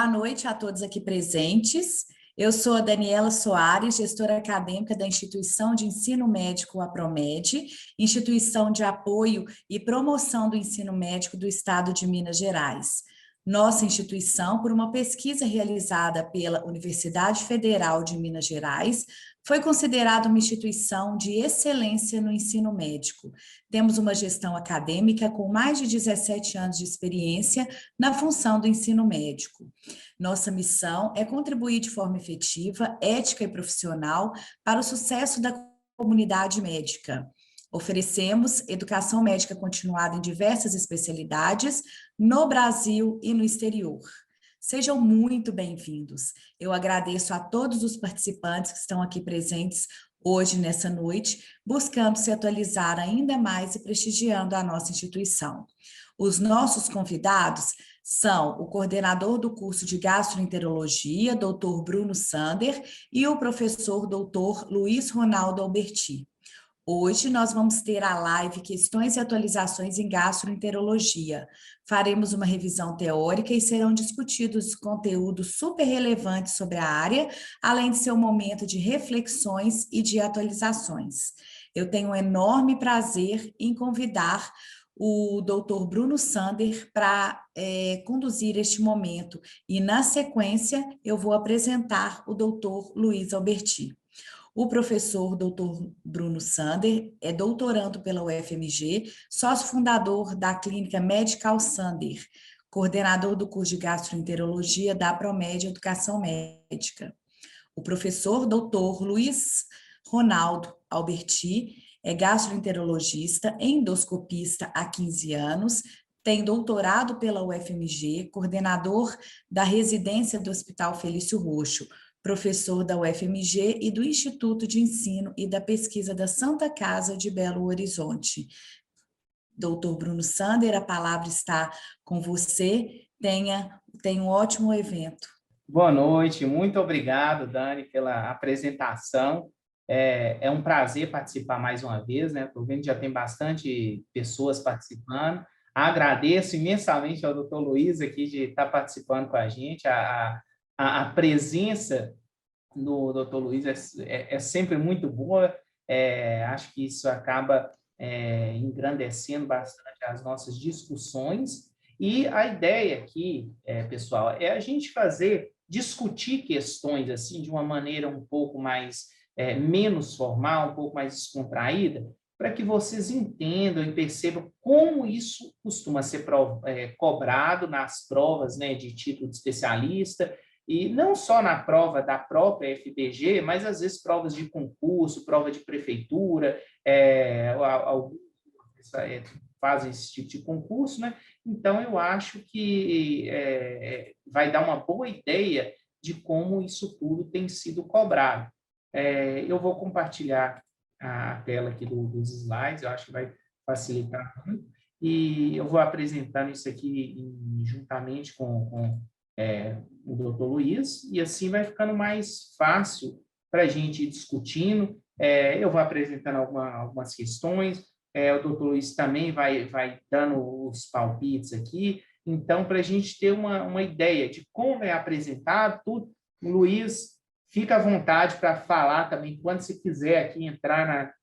Boa noite a todos aqui presentes. Eu sou a Daniela Soares, gestora acadêmica da Instituição de Ensino Médico APROMED, instituição de apoio e promoção do ensino médico do Estado de Minas Gerais. Nossa instituição, por uma pesquisa realizada pela Universidade Federal de Minas Gerais, foi considerada uma instituição de excelência no ensino médico. Temos uma gestão acadêmica com mais de 17 anos de experiência na função do ensino médico. Nossa missão é contribuir de forma efetiva, ética e profissional para o sucesso da comunidade médica. Oferecemos educação médica continuada em diversas especialidades no Brasil e no exterior. Sejam muito bem-vindos. Eu agradeço a todos os participantes que estão aqui presentes hoje, nessa noite, buscando se atualizar ainda mais e prestigiando a nossa instituição. Os nossos convidados são o coordenador do curso de gastroenterologia, Dr. Bruno Sander, e o professor Dr. Luiz Ronaldo Alberti. Hoje nós vamos ter a live Questões e Atualizações em Gastroenterologia. Faremos uma revisão teórica e serão discutidos conteúdos super relevantes sobre a área, além de ser um momento de reflexões e de atualizações. Eu tenho um enorme prazer em convidar o Dr. Bruno Sander para conduzir este momento e, na sequência, eu vou apresentar o Dr. Luiz Alberti. O professor Dr. Bruno Sander é doutorando pela UFMG, sócio fundador da clínica Medical Sander, coordenador do curso de gastroenterologia da APROMED Educação Médica. O professor Dr. Luiz Ronaldo Alberti é gastroenterologista, endoscopista há 15 anos, tem doutorado pela UFMG, coordenador da residência do Hospital Felício Roxo, professor da UFMG e do Instituto de Ensino e da Pesquisa da Santa Casa de Belo Horizonte. Doutor Bruno Sander, a palavra está com você. Tenha um ótimo evento. Boa noite, muito obrigado, Dani, pela apresentação. É um prazer participar mais uma vez, né? Estou vendo que já tem bastante pessoas participando. Agradeço imensamente ao doutor Luiz aqui de estar participando com a gente. A presença do doutor Luiz é sempre muito boa. Acho que isso acaba engrandecendo bastante as nossas discussões. E a ideia aqui, pessoal, é a gente discutir questões assim de uma maneira um pouco mais menos formal, um pouco mais descontraída, para que vocês entendam e percebam como isso costuma ser cobrado nas provas, né, de título de especialista, e não só na prova da própria FBG, mas às vezes provas de concurso, prova de prefeitura, alguns fazem esse tipo de concurso, né? Então, eu acho que vai dar uma boa ideia de como isso tudo tem sido cobrado. Eu vou compartilhar a tela aqui dos slides, eu acho que vai facilitar muito, e eu vou apresentando isso aqui juntamente com o doutor Luiz, e assim vai ficando mais fácil para a gente ir discutindo. Eu vou apresentando algumas questões, o doutor Luiz também vai dando os palpites aqui, então, para a gente ter uma ideia de como é apresentado tudo, o Luiz fica à vontade para falar também, quando você quiser aqui entrar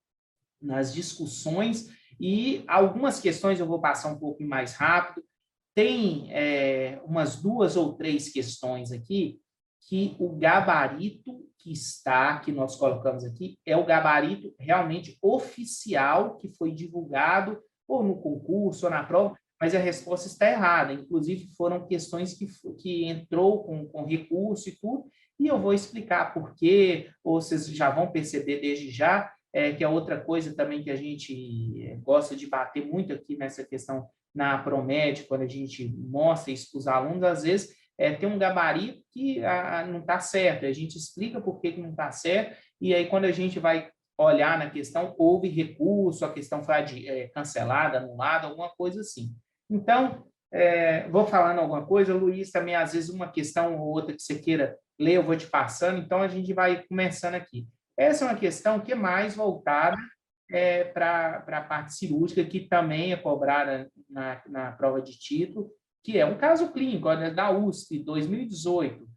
nas discussões, e algumas questões eu vou passar um pouco mais rápido. Tem umas 2 ou 3 questões aqui que o gabarito que nós colocamos aqui, é o gabarito realmente oficial que foi divulgado ou no concurso ou na prova, mas a resposta está errada. Inclusive, foram questões que entrou com recurso e tudo, e eu vou explicar por quê, ou vocês já vão perceber desde já, que é outra coisa também que a gente gosta de bater muito aqui nessa questão na APROMED, quando a gente mostra isso para os alunos, às vezes tem um gabarito que não está certo, a gente explica por que não está certo, e aí quando a gente vai olhar na questão, houve recurso, a questão foi cancelada, anulada, alguma coisa assim. Então, vou falando alguma coisa, Luiz, também às vezes uma questão ou outra que você queira ler, eu vou te passando, então a gente vai começando aqui. Essa é uma questão que é mais voltada para a parte cirúrgica, que também é cobrada na prova de título, que é um caso clínico, olha, da USP, 2018,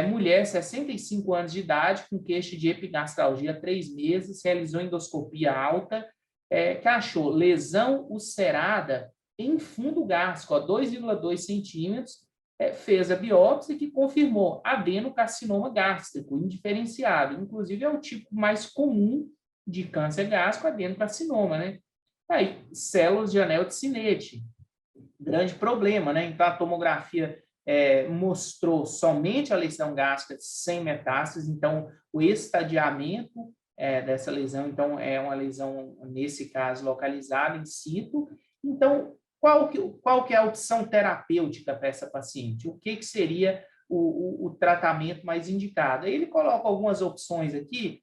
mulher, 65 anos de idade, com queixa de epigastralgia há 3 meses, realizou endoscopia alta, que achou lesão ulcerada em fundo gástrico, 2,2 centímetros, fez a biópsia que confirmou adenocarcinoma gástrico indiferenciado, inclusive é o tipo mais comum de câncer gástrico, adenocarcinoma, né? Aí, células de anel de Synnet, grande problema, né? Então, a tomografia mostrou somente a lesão gástrica sem metástases, então, o estadiamento dessa lesão, então, é uma lesão, nesse caso, localizada in situ. Então, qual que é a opção terapêutica para essa paciente? O que seria o tratamento mais indicado? Ele coloca algumas opções aqui,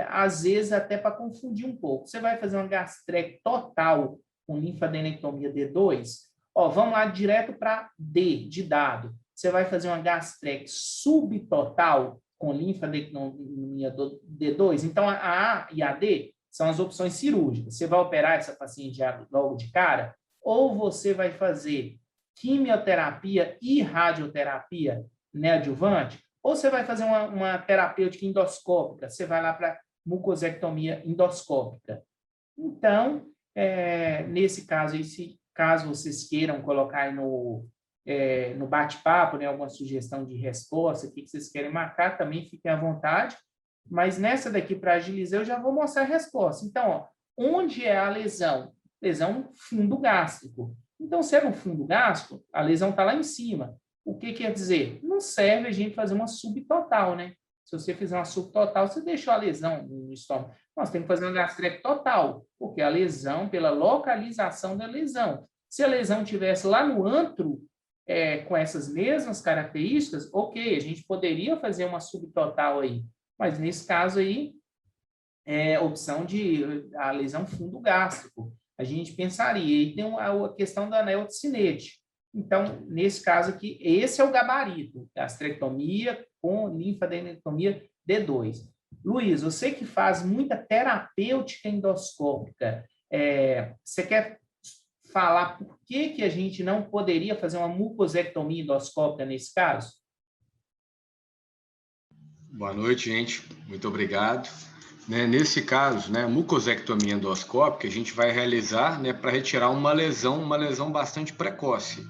às vezes até para confundir um pouco. Você vai fazer uma gastrectomia total com linfadenectomia D2, vamos lá direto para D, de dado. Você vai fazer uma gastrectomia subtotal com linfadenectomia D2. Então, a A e a D são as opções cirúrgicas. Você vai operar essa paciente logo de cara, ou você vai fazer quimioterapia e radioterapia neoadjuvante, ou você vai fazer uma terapêutica endoscópica, você vai lá para mucosectomia endoscópica. Então, nesse caso, caso vocês queiram colocar aí no bate-papo, né, alguma sugestão de resposta, o que vocês querem marcar, também fiquem à vontade. Mas nessa daqui, para agilizar, eu já vou mostrar a resposta. Então, onde é a lesão? Lesão fundo gástrico. Então, se é no fundo gástrico, a lesão está lá em cima. O que quer dizer? Não serve a gente fazer uma subtotal, né? Se você fizer uma subtotal, você deixou a lesão no estômago. Nós temos que fazer uma gastrectomia total, porque a lesão, pela localização da lesão. Se a lesão tivesse lá no antro, com essas mesmas características, ok, a gente poderia fazer uma subtotal aí. Mas nesse caso aí, é opção de a lesão fundo gástrico. A gente pensaria, e tem a questão da anel de Synnet. Então, nesse caso aqui, esse é o gabarito, gastrectomia com linfadenectomia D2. Luiz, você que faz muita terapêutica endoscópica, você quer falar por que a gente não poderia fazer uma mucosectomia endoscópica nesse caso? Boa noite, gente. Muito obrigado. Nesse caso, mucosectomia endoscópica, a gente vai realizar para retirar uma lesão bastante precoce.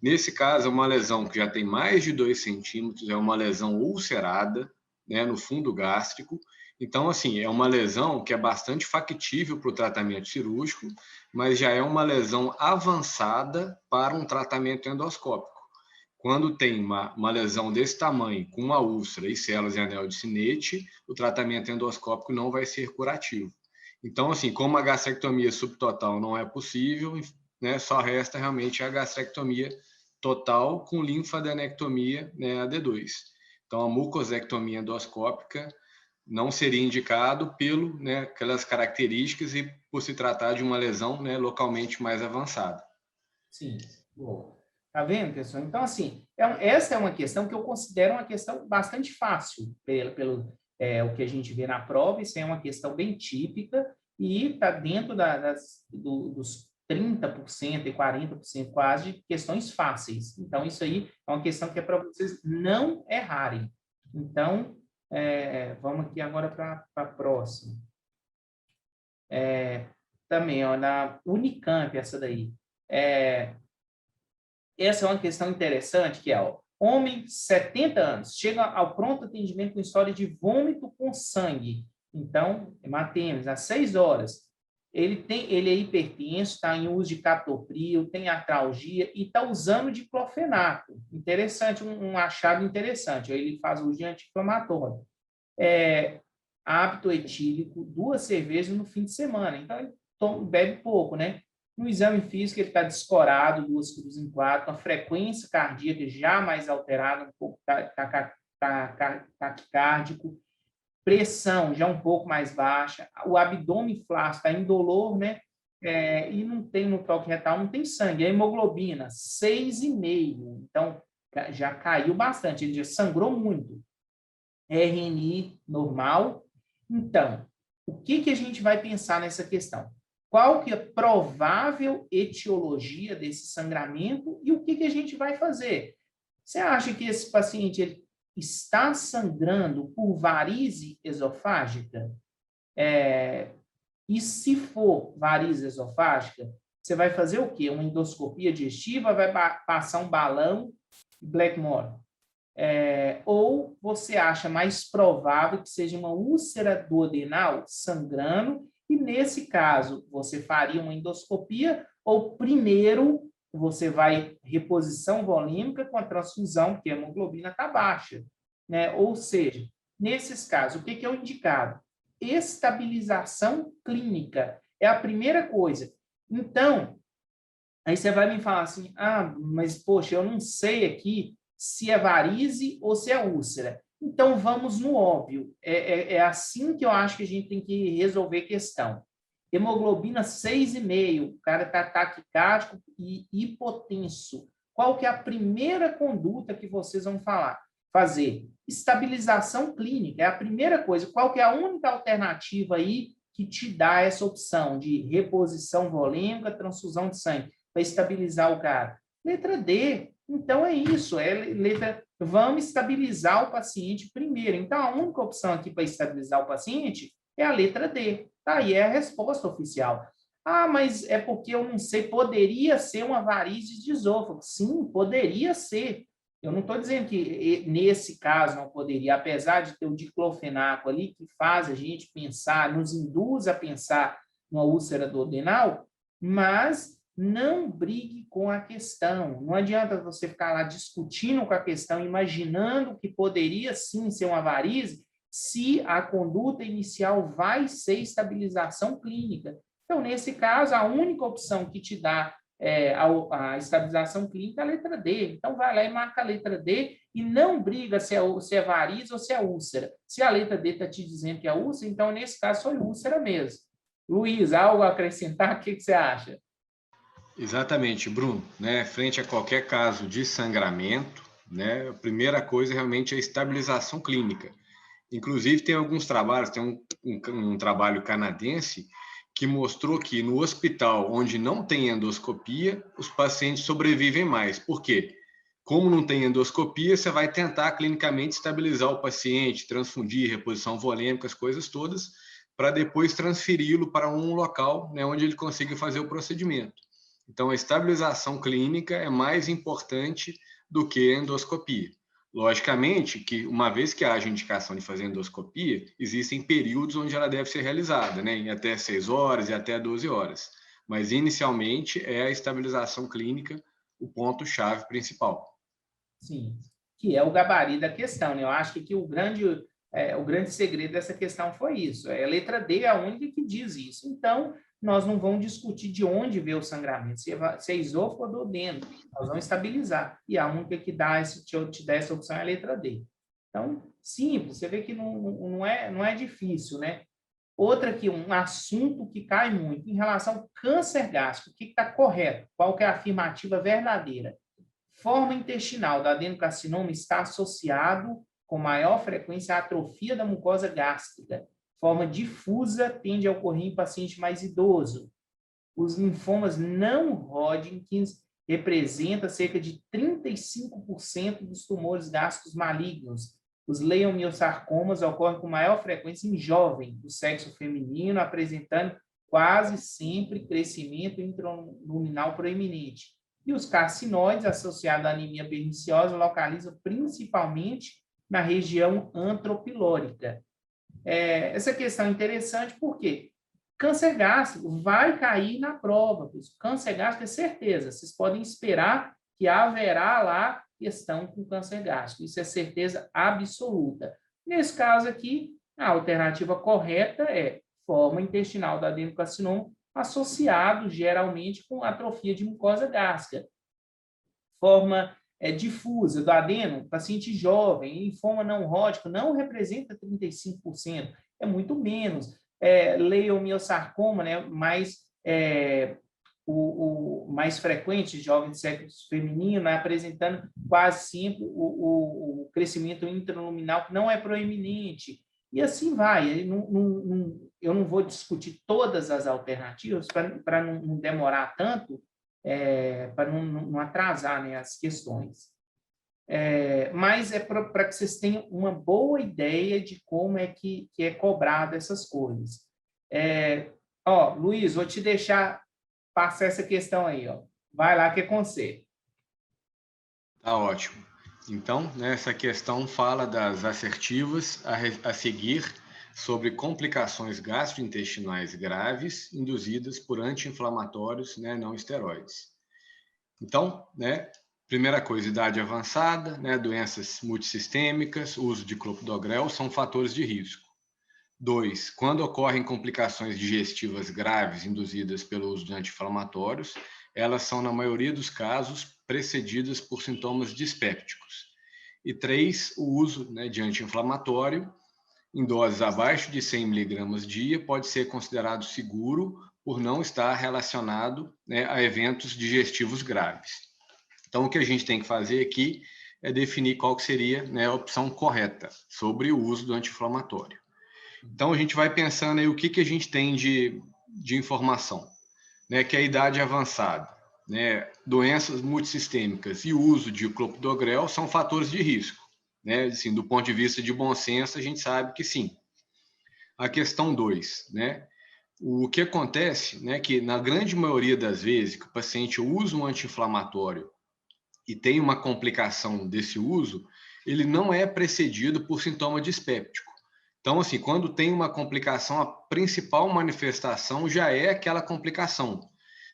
Nesse caso, é uma lesão que já tem mais de 2 centímetros, é uma lesão ulcerada, no fundo gástrico. Então, assim, é uma lesão que é bastante factível para o tratamento cirúrgico, mas já é uma lesão avançada para um tratamento endoscópico. Quando tem uma lesão desse tamanho, com uma úlcera e células de anel de Synnet, o tratamento endoscópico não vai ser curativo. Então, assim, como a gastrectomia subtotal não é possível, só resta realmente a gastrectomia total com linfadenectomia, a D2. Então, a mucosectomia endoscópica não seria indicado pelo, aquelas características e por se tratar de uma lesão, localmente mais avançada. Sim, boa. Tá vendo, pessoal? Então, assim, essa é uma questão que eu considero uma questão bastante fácil, pelo o que a gente vê na prova. Isso é uma questão bem típica e está dentro dos 30% e 40% quase de questões fáceis. Então, isso aí é uma questão que é para vocês não errarem. Então, vamos aqui agora para a próxima. Também, na Unicamp, essa daí. Essa é uma questão interessante, que é, homem, 70 anos, chega ao pronto atendimento com história de vômito com sangue. Então, hematêmesis, às 6 horas. Ele é hipertenso, está em uso de captopril, tem artralgia e está usando diclofenaco. Interessante, um achado interessante. Ele faz uso de anti-inflamatório. Hábito etílico, 2 cervejas no fim de semana. Então, ele bebe pouco, né? No exame físico, ele está descorado, 2 cruzes em 4, com a frequência cardíaca já mais alterada, um pouco taquicárdico, pressão já um pouco mais baixa, o abdômen flácido, está indolor, né? E não tem no toque retal, não tem sangue. A hemoglobina, 6,5. Então, já caiu bastante, ele já sangrou muito. RNI normal. Então, o que a gente vai pensar nessa questão? qual que é a provável etiologia desse sangramento e o que a gente vai fazer. Você acha que esse paciente ele está sangrando por varize esofágica? E se for varize esofágica, você vai fazer o quê? Uma endoscopia digestiva, vai passar um balão Blackmore? Ou você acha mais provável que seja uma úlcera duodenal sangrando, e nesse caso você faria uma endoscopia, ou primeiro você vai reposição volêmica com a transfusão, porque a hemoglobina está baixa, né? Ou seja, nesses casos, o que é o indicado? Estabilização clínica é a primeira coisa. Então, aí você vai me falar assim, mas poxa, eu não sei aqui se é varize ou se é úlcera. Então, vamos no óbvio. É assim que eu acho que a gente tem que resolver a questão. Hemoglobina 6,5, o cara está taquicárdico e hipotenso. Qual que é a primeira conduta que vocês vão fazer? Estabilização clínica, é a primeira coisa. Qual que é a única alternativa aí que te dá essa opção de reposição volêmica, transfusão de sangue, para estabilizar o cara? Letra D. Então, é isso. Vamos estabilizar o paciente primeiro. Então, a única opção aqui para estabilizar o paciente é a letra D. Tá aí é a resposta oficial. Mas é porque eu não sei, poderia ser uma varize de esôfago. Sim, poderia ser. Eu não estou dizendo que nesse caso não poderia, apesar de ter o diclofenaco ali, que faz a gente pensar, nos induz a pensar numa úlcera duodenal, mas não brigue com a questão. Não adianta você ficar lá discutindo com a questão, imaginando que poderia sim ser uma varize, se a conduta inicial vai ser estabilização clínica. Então, nesse caso, a única opção que te dá a estabilização clínica é a letra D. Então, vai lá e marca a letra D e não briga se é varize ou se é úlcera. Se a letra D está te dizendo que é úlcera, então, nesse caso, foi úlcera mesmo. Luiz, algo a acrescentar? O que você acha? Exatamente, Bruno. Né? Frente a qualquer caso de sangramento, né, a primeira coisa realmente é a estabilização clínica. Inclusive, tem alguns trabalhos, tem um trabalho canadense que mostrou que no hospital onde não tem endoscopia, os pacientes sobrevivem mais. Por quê? Como não tem endoscopia, você vai tentar clinicamente estabilizar o paciente, transfundir, reposição volêmica, as coisas todas, para depois transferi-lo para um local, né, onde ele consiga fazer o procedimento. Então, a estabilização clínica é mais importante do que a endoscopia. Logicamente que, uma vez que haja indicação de fazer endoscopia, existem períodos onde ela deve ser realizada, né, em até 6 horas e até 12 horas. Mas, inicialmente, é a estabilização clínica o ponto-chave principal. Sim, que é o gabarito da questão, né? Eu acho que aqui o grande segredo dessa questão foi isso. A letra D é a única que diz isso. Então, nós não vamos discutir de onde veio o sangramento, se é esôfago ou duodeno. Nós vamos estabilizar. E a única que te dá essa opção é a letra D. Então, simples. Você vê que não é difícil, né? Outra aqui, um assunto que cai muito, em relação ao câncer gástrico, o que está correto? Qual que é a afirmativa verdadeira? Forma intestinal do adenocarcinoma está associado com maior frequência à atrofia da mucosa gástrica. Forma difusa tende a ocorrer em paciente mais idoso. Os linfomas não Hodgkins representam cerca de 35% dos tumores gástricos malignos. Os leiomiosarcomas ocorrem com maior frequência em jovem do sexo feminino, apresentando quase sempre crescimento intraluminal proeminente. E os carcinoides associados à anemia perniciosa localizam principalmente na região antropilórica. Essa questão é interessante porque câncer gástrico vai cair na prova. Câncer gástrico é certeza. Vocês podem esperar que haverá lá questão com câncer gástrico. Isso é certeza absoluta. Nesse caso aqui, a alternativa correta é forma intestinal do adenocarcinoma associado geralmente com atrofia de mucosa gástrica. Forma difusa do adeno, paciente jovem, linfoma não Hodgkin, não representa 35%, é muito menos. Leiomiosarcoma, né, o mais frequente, jovem de sexo feminino, né, apresentando quase sempre o crescimento intraluminal, que não é proeminente. E assim vai. Eu não vou discutir todas as alternativas para não demorar tanto, para não atrasar, né, as questões. Mas é para que vocês tenham uma boa ideia de como é que é cobrado essas coisas. Luiz, vou te deixar passar essa questão aí. Vai lá que é com você. Tá ótimo. Então, né, essa questão fala das assertivas a seguir sobre complicações gastrointestinais graves induzidas por anti-inflamatórios, né, não esteroides. Então, né, primeira coisa, idade avançada, né, doenças multissistêmicas, uso de clopidogrel são fatores de risco. 2, quando ocorrem complicações digestivas graves induzidas pelo uso de anti-inflamatórios, elas são, na maioria dos casos, precedidas por sintomas dispépticos. E 3, o uso, né, de anti-inflamatório em doses abaixo de 100 mg dia pode ser considerado seguro por não estar relacionado, né, a eventos digestivos graves. Então, o que a gente tem que fazer aqui é definir qual que seria, né, a opção correta sobre o uso do anti-inflamatório. Então, a gente vai pensando aí o que a gente tem de informação, né, que é a idade avançada, né, doenças multissistêmicas e o uso de clopidogrel são fatores de risco. Né, assim, do ponto de vista de bom senso, a gente sabe que sim. A questão 2, né, o que acontece, né, que na grande maioria das vezes que o paciente usa um anti-inflamatório e tem uma complicação desse uso, ele não é precedido por sintoma dispéptico. Então, assim, quando tem uma complicação, a principal manifestação já é aquela complicação,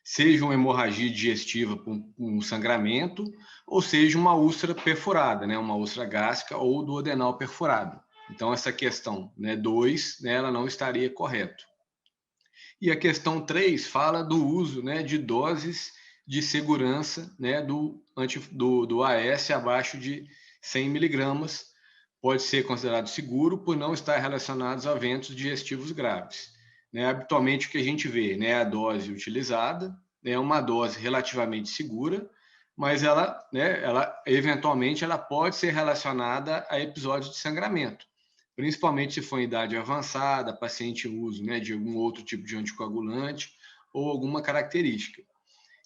seja uma hemorragia digestiva com um sangramento, ou seja uma úlcera perfurada, né, uma úlcera gástrica ou duodenal perfurado. Então, essa questão, né, 2, né, ela não estaria correta. E a questão 3 fala do uso, né, de doses de segurança, né, do AS abaixo de 100 miligramas, pode ser considerado seguro por não estar relacionados a eventos digestivos graves. Né, habitualmente, o que a gente vê, né, a dose utilizada é uma dose relativamente segura, mas ela eventualmente, ela pode ser relacionada a episódios de sangramento, principalmente se for em idade avançada, paciente em uso, né, de algum outro tipo de anticoagulante ou alguma característica.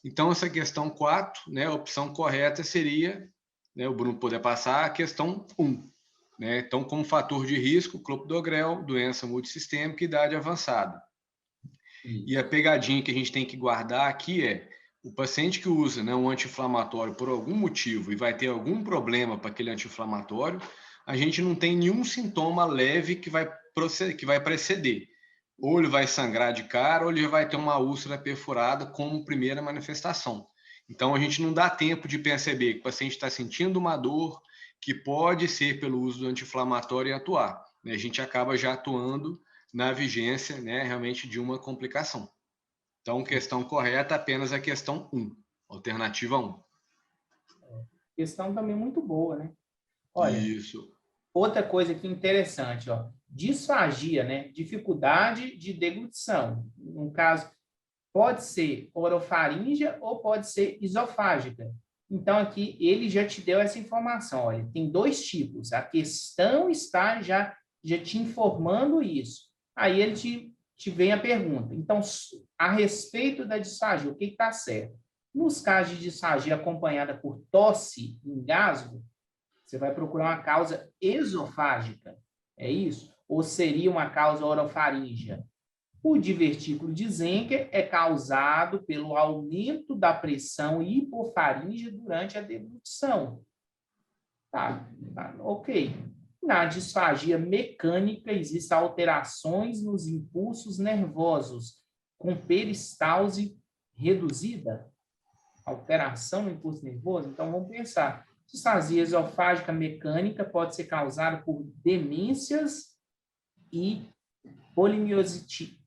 Então, essa questão 4, né, a opção correta seria, né, o Bruno poder passar, a questão 1. Né? Então, como fator de risco, clopidogrel, doença multissistêmica e idade avançada. E a pegadinha que a gente tem que guardar aqui é o paciente que usa, né, um anti-inflamatório por algum motivo e vai ter algum problema para aquele anti-inflamatório, a gente não tem nenhum sintoma leve que vai preceder. Ou ele vai sangrar de cara, ou ele vai ter uma úlcera perfurada como primeira manifestação. Então, a gente não dá tempo de perceber que o paciente está sentindo uma dor que pode ser pelo uso do anti-inflamatório e atuar. A gente acaba já atuando na vigência, né, realmente de uma complicação. Então, questão correta, apenas a questão 1, alternativa 1. Questão também muito boa, né? Olha, isso. Outra coisa que interessante, disfagia, né? Dificuldade de deglutição. No caso, pode ser orofaríngea ou pode ser esofágica. Então, aqui, ele já te deu essa informação. Olha, tem 2 tipos. A questão está já te informando isso. Aí ele te vem a pergunta. Então, a respeito da disfagia, o que está certo? Nos casos de disfagia acompanhada por tosse e engasgo, você vai procurar uma causa esofágica. É isso? Ou seria uma causa orofaríngea? O divertículo de Zenker é causado pelo aumento da pressão hipofaríngea durante a deglutição. Tá, ok. Na disfagia mecânica, existem alterações nos impulsos nervosos, com peristalse reduzida. Alteração no impulso nervoso? Então, vamos pensar. Disfasia esofágica mecânica pode ser causada por demências e polimiosite.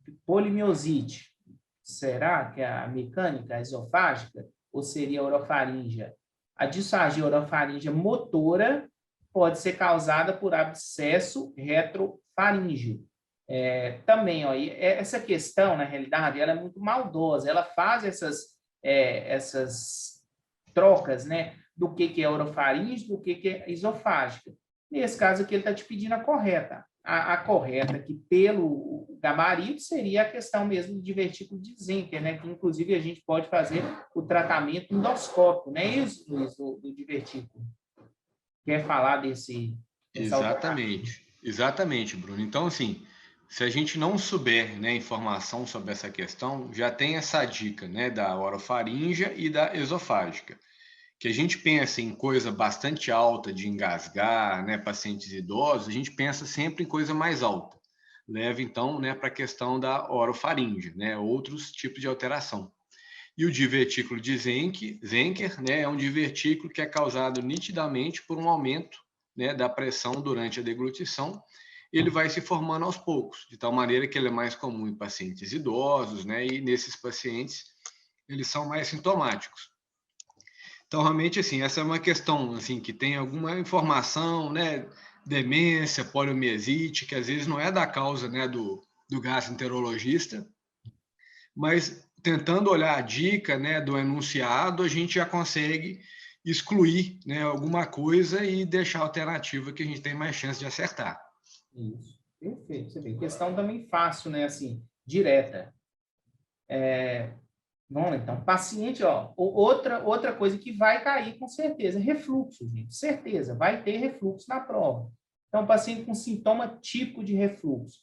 Será que é a mecânica esofágica ou seria a orofaríngea? A disfagia orofaríngea motora pode ser causada por abscesso retrofaríngeo. Também, essa questão, na realidade, ela é muito maldosa. Ela faz essas trocas, né, do que é orofaríngea, do que é esofágica. Nesse caso aqui, ele está te pedindo a correta. a correta, que pelo gabarito seria a questão mesmo do divertículo de Zenker, né? Que inclusive a gente pode fazer o tratamento endoscópico, não é isso, Luiz, do divertículo? Quer falar dessa Exatamente, Bruno. Então, assim, se a gente não souber, né, informação sobre essa questão, já tem essa dica, né, da orofaríngea e da esofágica, que a gente pensa em coisa bastante alta de engasgar, né, pacientes idosos, a gente pensa sempre em coisa mais alta. Leva, então, né, para a questão da orofaríngea, né, outros tipos de alteração. E o divertículo de Zenker, né, é um divertículo que é causado nitidamente por um aumento, né, da pressão durante a deglutição. Ele vai se formando aos poucos, de tal maneira que ele é mais comum em pacientes idosos, né, e nesses pacientes eles são mais sintomáticos. Então, realmente, assim, essa é uma questão assim, que tem alguma informação, né, demência, poliomielite, que às vezes não é da causa, né, do gastroenterologista, mas tentando olhar a dica, né, do enunciado, a gente já consegue excluir, né, alguma coisa e deixar a alternativa que a gente tem mais chance de acertar. Isso, perfeito. Você vê, questão também fácil, né, assim, direta. Vamos lá, então, paciente, ó, outra coisa que vai cair com certeza, refluxo, gente, certeza, vai ter refluxo na prova. Então, paciente com sintoma típico de refluxo,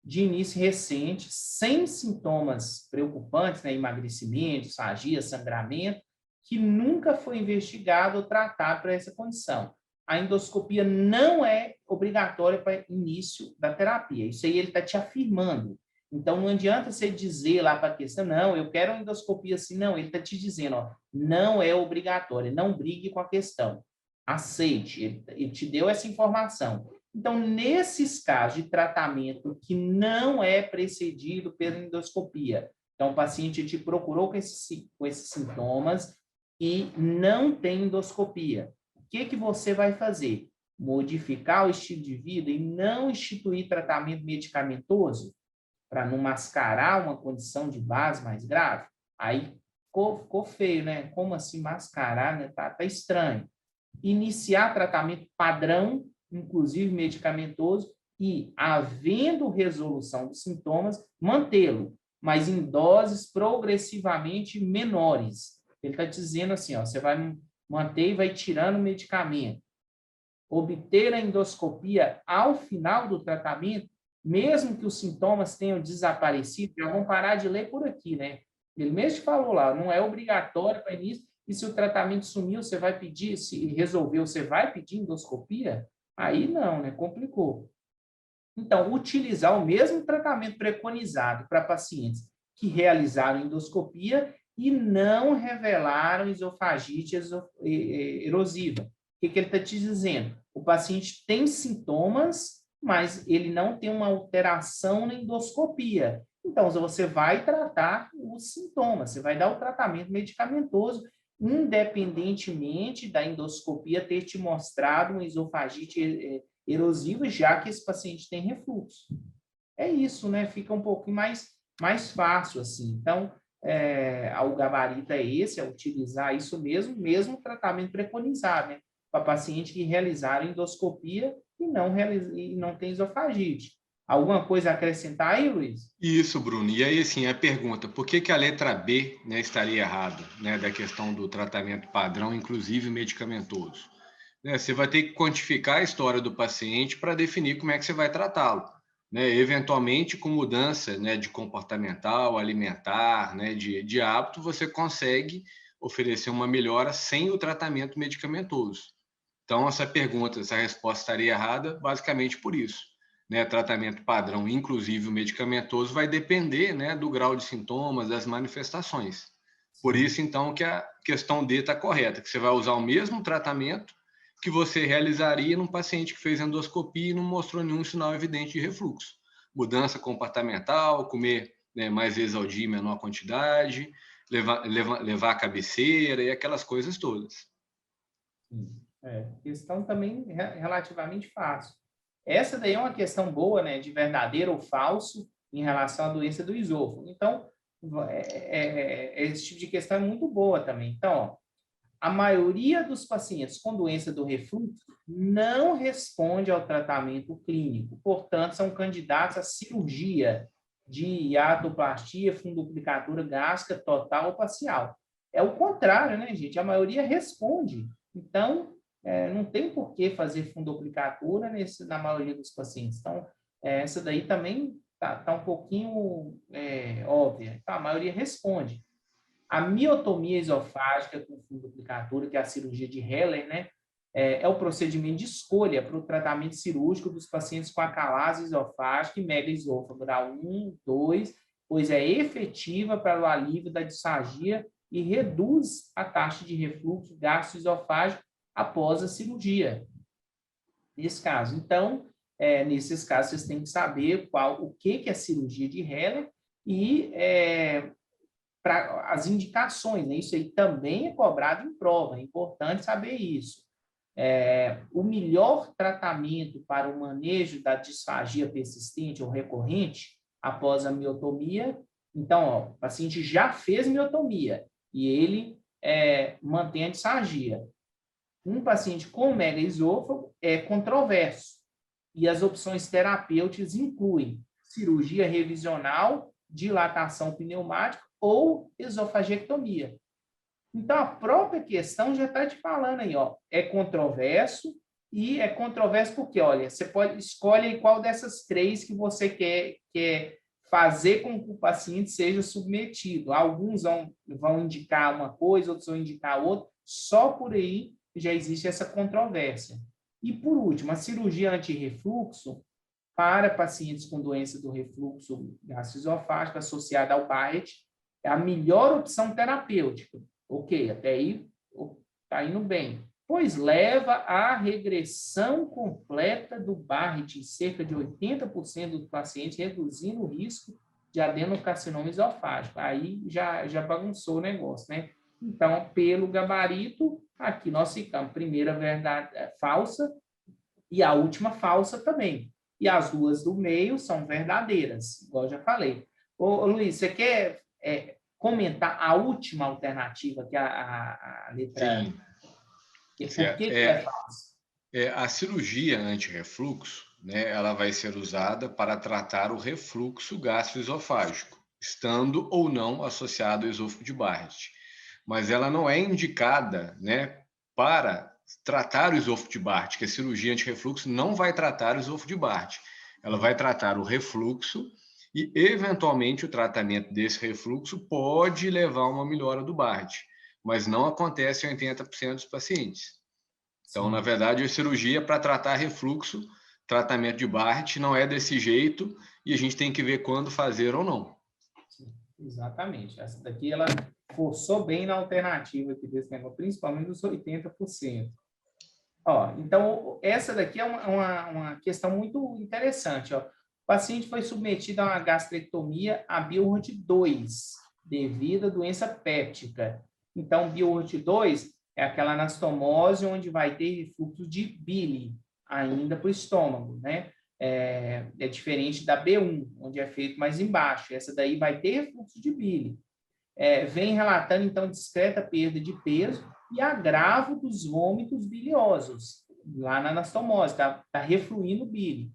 de início recente, sem sintomas preocupantes, né, emagrecimento, sagia, sangramento, que nunca foi investigado ou tratado para essa condição. A endoscopia não é obrigatória para início da terapia. Isso aí ele está te afirmando. Então, não adianta você dizer lá para a questão, não, eu quero uma endoscopia assim. Não, ele está te dizendo, ó, não é obrigatório, não brigue com a questão. Aceite, ele te deu essa informação. Então, nesses casos de tratamento que não é precedido pela endoscopia, então o paciente te procurou com esses sintomas e não tem endoscopia, o que você vai fazer? Modificar o estilo de vida e não instituir tratamento medicamentoso para não mascarar uma condição de base mais grave? Aí ficou feio, né? Como assim mascarar, né? Tá estranho. Iniciar tratamento padrão, inclusive medicamentoso, e, havendo resolução dos sintomas, mantê-lo, mas em doses progressivamente menores. Ele está dizendo assim, ó, você vai manter e vai tirando o medicamento. Obter a endoscopia ao final do tratamento, mesmo que os sintomas tenham desaparecido, já vão parar de ler por aqui, né? Ele mesmo falou lá, não é obrigatório para início, e se o tratamento sumiu, você vai pedir, se resolveu, você vai pedir endoscopia? Aí não, né? Complicou. Então, utilizar o mesmo tratamento preconizado para pacientes que realizaram endoscopia e não revelaram esofagite erosiva. O que ele está te dizendo? O paciente tem sintomas, mas ele não tem uma alteração na endoscopia. Então, você vai tratar os sintomas, você vai dar o tratamento medicamentoso, independentemente da endoscopia ter te mostrado uma esofagite erosiva, já que esse paciente tem refluxo. É isso, né? Fica um pouquinho mais fácil, assim. Então, o gabarito é esse, é utilizar isso mesmo tratamento preconizado, né? Para pacientes que realizaram endoscopia e não tem esofagite. Alguma coisa a acrescentar aí, Luiz? Isso, Bruno. E aí, assim, a pergunta, por que a letra B, né, estaria errada, né, da questão do tratamento padrão, inclusive medicamentoso? Né, você vai ter que quantificar a história do paciente para definir como é que você vai tratá-lo. Né, eventualmente, com mudança, né, de comportamental, alimentar, né, de hábito, você consegue oferecer uma melhora sem o tratamento medicamentoso. Então, essa resposta estaria errada basicamente por isso. Né, tratamento padrão, inclusive o medicamentoso, vai depender, né, do grau de sintomas, das manifestações. Por isso, então, que a questão D está correta, que você vai usar o mesmo tratamento que você realizaria num paciente que fez endoscopia e não mostrou nenhum sinal evidente de refluxo. Mudança comportamental, comer, né, mais vezes ao dia em menor quantidade, levar a cabeceira e aquelas coisas todas. Questão também relativamente fácil. Essa daí é uma questão boa, né, de verdadeiro ou falso em relação à doença do esôfago. Então, esse tipo de questão é muito boa também. Então, ó, a maioria dos pacientes com doença do refluxo não responde ao tratamento clínico, portanto, são candidatos à cirurgia de hiatoplastia, fundoplicatura gástrica total ou parcial. É o contrário, né, gente? A maioria responde. Então, não tem por que fazer fundoplicatura na maioria dos pacientes. Então, essa daí também tá um pouquinho óbvia. Então, a maioria responde. A miotomia esofágica com fundoplicatura, que é a cirurgia de Heller, né, é o procedimento de escolha para o tratamento cirúrgico dos pacientes com acalase esofágica e megaesôfago grau 1, 2, pois é efetiva para o alívio da disfagia e reduz a taxa de refluxo gastroesofágico após a cirurgia. Nesse caso, então, nesses casos, vocês têm que saber o que é cirurgia de Heller e para as indicações, né? Isso aí também é cobrado em prova, é importante saber isso. O melhor tratamento para o manejo da disfagia persistente ou recorrente após a miotomia, então, ó, o paciente já fez miotomia e ele mantém a disfagia. Um paciente com megaesôfago é controverso e as opções terapêuticas incluem cirurgia revisional, dilatação pneumática ou esofagectomia. Então, a própria questão já está te falando aí, ó, é controverso, e é controverso porque, olha, você escolhe qual dessas três que você quer fazer com que o paciente seja submetido. Alguns vão indicar uma coisa, outros vão indicar outra, só por aí já existe essa controvérsia. E, por último, a cirurgia antirrefluxo para pacientes com doença do refluxo gastroesofágico associada ao Barrett é a melhor opção terapêutica. Ok, até aí está indo bem. Pois leva à regressão completa do Barrett em cerca de 80% dos pacientes, reduzindo o risco de adenocarcinoma esofágico. Aí já bagunçou o negócio, né? Então, pelo gabarito, aqui nós ficamos. Primeira verdade falsa e a última falsa também. E as duas do meio são verdadeiras, igual eu já falei. Ô Luiz, você quer comentar a última alternativa, que é a letra... Sim. Por que é falsa? A cirurgia antirrefluxo, né, ela vai ser usada para tratar o refluxo gastroesofágico, estando ou não associado ao esôfago de Barrett. Mas ela não é indicada, né, para tratar o esôfago de Barrett, que a cirurgia antirrefluxo não vai tratar o esôfago de Barrett. Ela vai tratar o refluxo e, eventualmente, o tratamento desse refluxo pode levar a uma melhora do Barrett, mas não acontece em 80% dos pacientes. Então, na verdade, a cirurgia para tratar refluxo, tratamento de Barrett, não é desse jeito e a gente tem que ver quando fazer ou não. Sim, exatamente. Essa daqui, ela forçou bem na alternativa aqui desse negócio, principalmente dos 80%. Ó, então, essa daqui é uma questão muito interessante. Ó. O paciente foi submetido a uma gastrectomia a Billhart 2, devido à doença péptica. Então, Billhart 2 é aquela anastomose onde vai ter refluxo de bile ainda para o estômago, né? É diferente da B1, onde é feito mais embaixo. Essa daí vai ter refluxo de bile. Vem relatando, então, discreta perda de peso e agravo dos vômitos biliosos, lá na anastomose, está refluindo bile.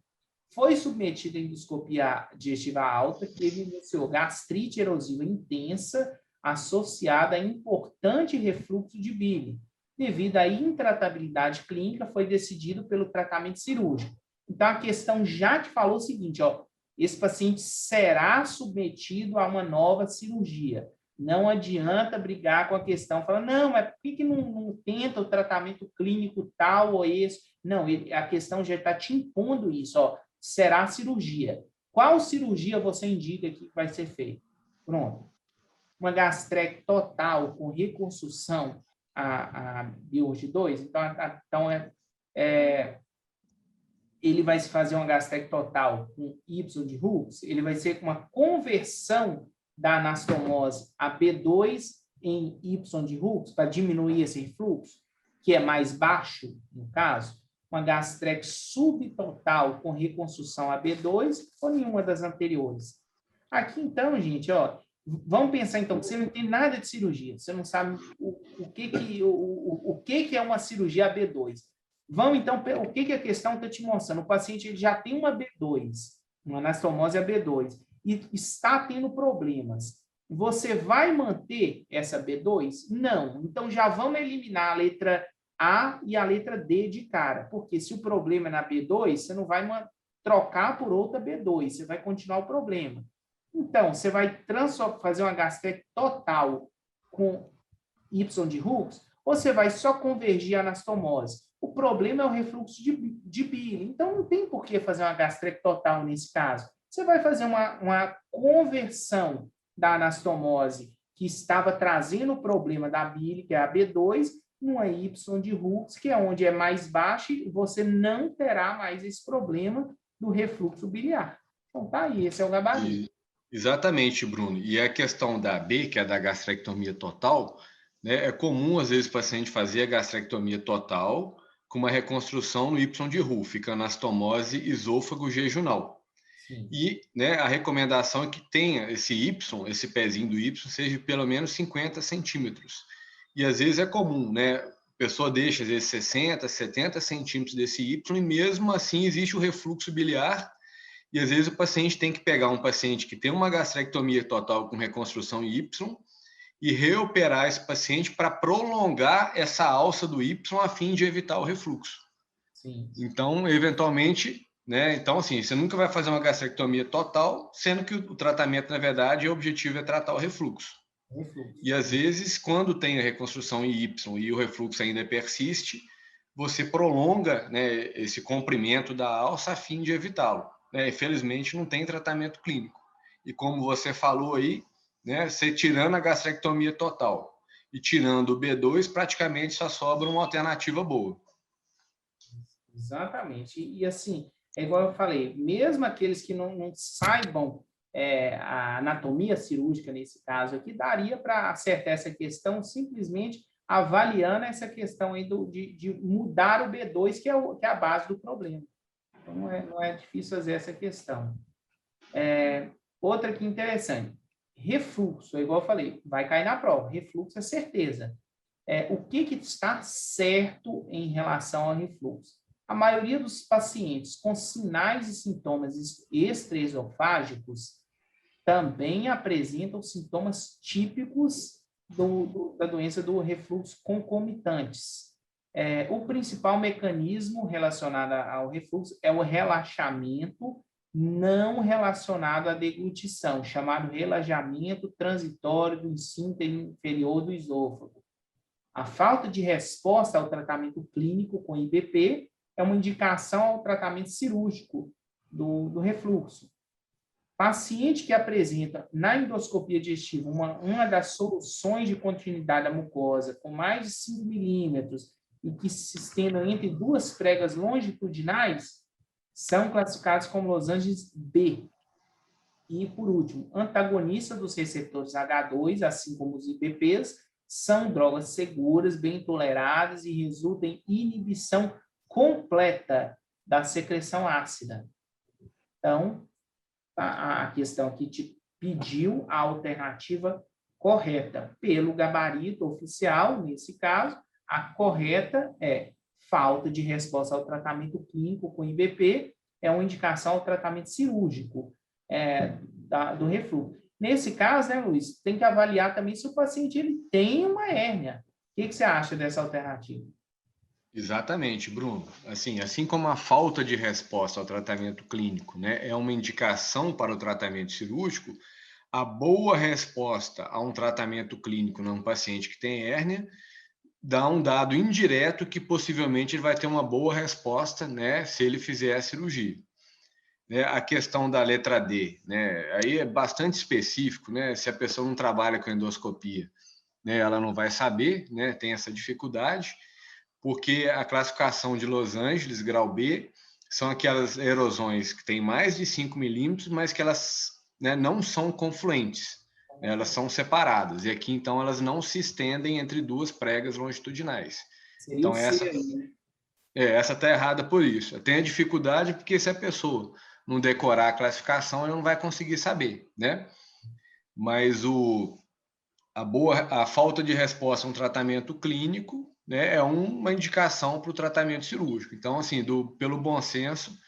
Foi submetido a endoscopia digestiva alta, que evidenciou gastrite erosiva intensa, associada a importante refluxo de bile. Devido à intratabilidade clínica, foi decidido pelo tratamento cirúrgico. Então, a questão já te falou o seguinte, ó, esse paciente será submetido a uma nova cirurgia. Não adianta brigar com a questão, falar, não, mas por que não tenta o tratamento clínico tal ou esse? Não, a questão já está te impondo isso, ó, será cirurgia. Qual cirurgia você indica que vai ser feita? Pronto. Uma gastrectomia total com reconstrução a Billhart 2, então ele vai se fazer uma gastrectomia total com Y de Hooks, ele vai ser uma conversão da anastomose a B2 em Y de Hooks, para diminuir esse refluxo, que é mais baixo, no caso, uma gastrectomia subtotal com reconstrução a B2 ou nenhuma das anteriores. Aqui, então, gente, ó, Vamos pensar, então, que você não tem nada de cirurgia, você não sabe o que é uma cirurgia AB2. Vamos, então, o que é a questão que eu estou te mostrando? O paciente ele já tem uma B2, uma anastomose AB2, e está tendo problemas. Você vai manter essa B2? Não. Então, já vamos eliminar a letra A e a letra D de cara, porque se o problema é na B2, você não vai trocar por outra B2, você vai continuar o problema. Então, você vai fazer uma gastrectomia total com Y de Hooks, ou você vai só convergir a anastomose? O problema é o refluxo de bile. Então, não tem por que fazer uma gastrectomia total nesse caso. Você vai fazer uma conversão da anastomose que estava trazendo o problema da bile, que é a B2, numa Y de Hooks, que é onde é mais baixa, e você não terá mais esse problema do refluxo biliar. Então, tá aí, esse é o gabarito. Exatamente, Bruno. E a questão da B, que é da gastrectomia total, né, é comum, às vezes, o paciente fazer a gastrectomia total com uma reconstrução no Y de Roux, fica anastomose esôfago jejunal. Sim. E, né, a recomendação é que tenha esse Y, esse pezinho do Y, seja de pelo menos 50 centímetros. E, às vezes, é comum, né? A pessoa deixa, às vezes, 60, 70 centímetros desse Y e, mesmo assim, existe o refluxo biliar. E, às vezes, o paciente tem que pegar um paciente que tem uma gastrectomia total com reconstrução Y e reoperar esse paciente para prolongar essa alça do Y a fim de evitar o refluxo. Sim. Então, eventualmente, né? Então, assim, você nunca vai fazer uma gastrectomia total, sendo que o tratamento, na verdade, o objetivo é tratar o refluxo. E, às vezes, quando tem a reconstrução em Y e o refluxo ainda persiste, você prolonga, né, esse comprimento da alça a fim de evitá-lo. Infelizmente, não tem tratamento clínico. E como você falou aí, né, você tirando a gastrectomia total e tirando o B2, praticamente só sobra uma alternativa boa. Exatamente. E assim, é igual eu falei, mesmo aqueles que não saibam a anatomia cirúrgica, nesse caso aqui, daria para acertar essa questão simplesmente avaliando essa questão aí de mudar o B2, que é a base do problema. Então, não é difícil fazer essa questão. Outra que interessante, refluxo, igual eu falei, vai cair na prova, refluxo é certeza. O que está certo em relação ao refluxo? A maioria dos pacientes com sinais e sintomas extraesofágicos também apresentam sintomas típicos da doença do refluxo concomitantes. O principal mecanismo relacionado ao refluxo é o relaxamento não relacionado à deglutição, chamado relaxamento transitório do esfíncter inferior do esôfago. A falta de resposta ao tratamento clínico com IBP é uma indicação ao tratamento cirúrgico do refluxo. Paciente que apresenta na endoscopia digestiva uma das soluções de continuidade da mucosa com mais de 5 milímetros e que se estendam entre duas pregas longitudinais, são classificados como losanges B. E, por último, antagonista dos receptores H2, assim como os IBPs, são drogas seguras, bem toleradas e resultam em inibição completa da secreção ácida. Então, a questão aqui te pediu a alternativa correta. Pelo gabarito oficial, nesse caso, a correta é falta de resposta ao tratamento clínico com IBP, é uma indicação ao tratamento cirúrgico do refluxo. Nesse caso, né, Luiz, tem que avaliar também se o paciente ele tem uma hérnia. O que você acha dessa alternativa? Exatamente, Bruno. Assim como a falta de resposta ao tratamento clínico, né, é uma indicação para o tratamento cirúrgico, a boa resposta a um tratamento clínico num paciente que tem hérnia dá um dado indireto que possivelmente ele vai ter uma boa resposta, né, se ele fizer a cirurgia. A questão da letra D, né, aí é bastante específico, né, se a pessoa não trabalha com endoscopia, né, ela não vai saber, né, tem essa dificuldade, porque a classificação de Los Angeles, grau B, são aquelas erosões que têm mais de 5 milímetros, mas que elas, né, não são confluentes, né, elas são separadas. E aqui, então, elas não se estendem entre duas pregas longitudinais. Seria então, essa está errada por isso. Tem a dificuldade porque se a pessoa não decorar a classificação, ela não vai conseguir saber, né? mas a falta de resposta a um tratamento clínico, né, é uma indicação para o tratamento cirúrgico. Então, assim, pelo bom senso,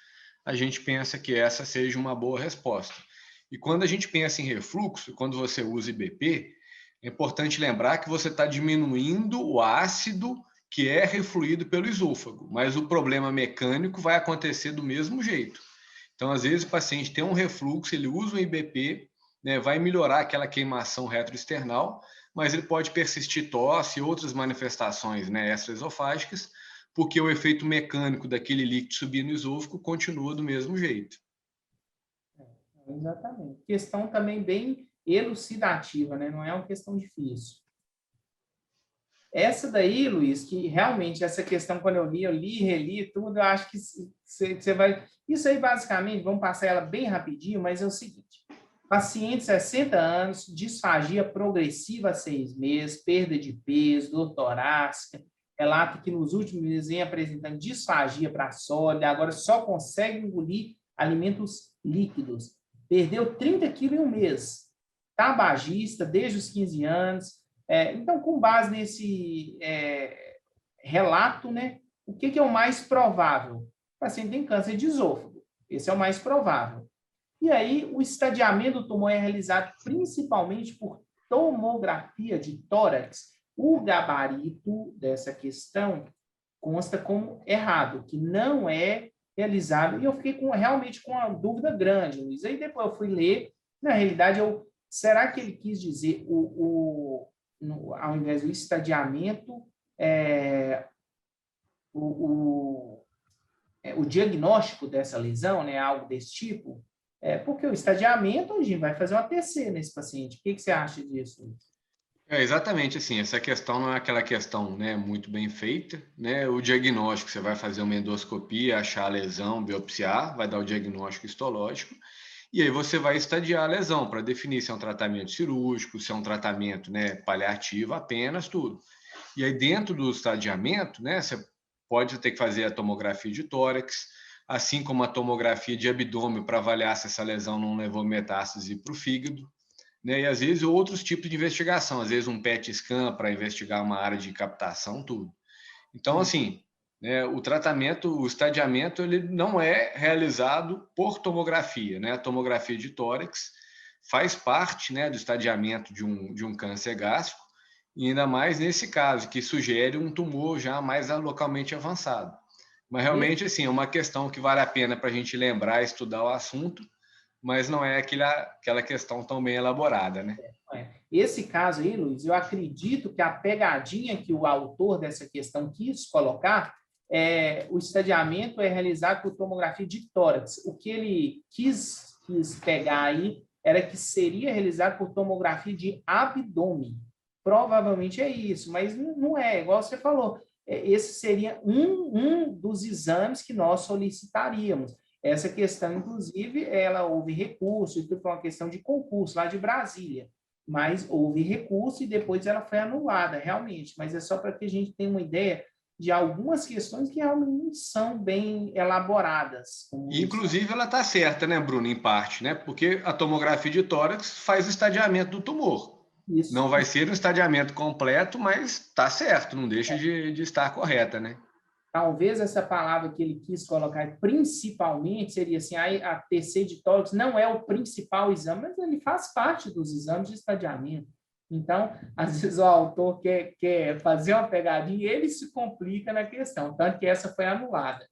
a gente pensa que essa seja uma boa resposta. E quando a gente pensa em refluxo, quando você usa IBP, é importante lembrar que você está diminuindo o ácido que é refluído pelo esôfago, mas o problema mecânico vai acontecer do mesmo jeito. Então, às vezes, o paciente tem um refluxo, ele usa um IBP, né, vai melhorar aquela queimação retroesternal, mas ele pode persistir tosse e outras manifestações, né, extraesofágicas, porque o efeito mecânico daquele líquido subir no esôfago continua do mesmo jeito. Exatamente. Questão também bem elucidativa, né? Não é uma questão difícil. Essa daí, Luiz, que realmente essa questão, quando eu li, reli tudo, eu acho que você vai... Isso aí, basicamente, vamos passar ela bem rapidinho, mas é o seguinte. Paciente 60 anos, disfagia progressiva a 6 meses, perda de peso, dor torácica, relata que nos últimos meses vem apresentando disfagia para sólida, agora só consegue engolir alimentos líquidos. Perdeu 30 quilos em um mês. Tabagista desde os 15 anos. Então, com base nesse relato, né, o que é o mais provável? O paciente tem câncer de esôfago. Esse é o mais provável. E aí, o estadiamento do tumor é realizado principalmente por tomografia de tórax. O gabarito dessa questão consta como errado, que não é realizado. E eu fiquei realmente com uma dúvida grande, Luiz. Aí depois eu fui ler. Na realidade, será que ele quis dizer, ao invés do estadiamento, o diagnóstico dessa lesão, né, algo desse tipo? Porque o estadiamento, a gente vai fazer uma TC nesse paciente. O que você acha disso, Luiz? Exatamente assim, essa questão não é aquela questão, né, muito bem feita, né? O diagnóstico, você vai fazer uma endoscopia, achar a lesão, biopsiar, vai dar o diagnóstico histológico, e aí você vai estadiar a lesão para definir se é um tratamento cirúrgico, se é um tratamento, né, paliativo apenas, tudo. E aí dentro do estadiamento, né, você pode ter que fazer a tomografia de tórax, assim como a tomografia de abdômen para avaliar se essa lesão não levou metástase para o fígado, né? E às vezes outros tipos de investigação, às vezes um PET scan para investigar uma área de captação, tudo. Então, assim, né, o estadiamento, ele não é realizado por tomografia, né? A tomografia de tórax faz parte, né, do estadiamento de um câncer gástrico, e ainda mais nesse caso, que sugere um tumor já mais localmente avançado. Mas realmente, assim, é uma questão que vale a pena para a gente lembrar, estudar o assunto, mas não é aquela questão tão bem elaborada, né? Esse caso aí, Luiz, eu acredito que a pegadinha que o autor dessa questão quis colocar o estadiamento é realizado por tomografia de tórax. O que ele quis pegar aí era que seria realizado por tomografia de abdômen. Provavelmente é isso, mas não é, igual você falou. Esse seria um dos exames que nós solicitaríamos. Essa questão, inclusive, houve recurso, e tudo foi uma questão de concurso lá de Brasília, mas houve recurso e depois ela foi anulada, realmente. Mas é só para que a gente tenha uma ideia de algumas questões que realmente não são bem elaboradas. Inclusive, ela está certa, né, Bruno, em parte, né? Porque a tomografia de tórax faz o estadiamento do tumor. Isso. Não vai ser um estadiamento completo, mas está certo, não deixa de estar correta, né? Talvez essa palavra que ele quis colocar principalmente seria assim, a TC de tórax não é o principal exame, mas ele faz parte dos exames de estadiamento. Então, às vezes o autor quer fazer uma pegadinha e ele se complica na questão, tanto que essa foi anulada.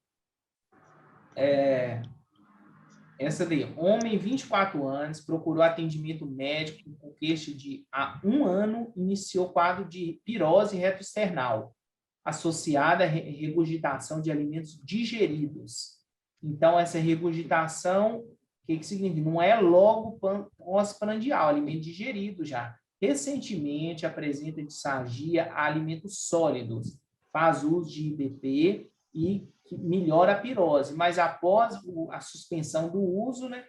Essa daí, homem, 24 anos, procurou atendimento médico com queixa de há 1 ano, iniciou quadro de pirose retroesternal, associada à regurgitação de alimentos digeridos. Então, essa regurgitação, o que significa? Não é logo pós-prandial, alimento digerido já. Recentemente, apresenta disfagia a alimentos sólidos, faz uso de IBP e melhora a pirose, mas após a suspensão do uso, né,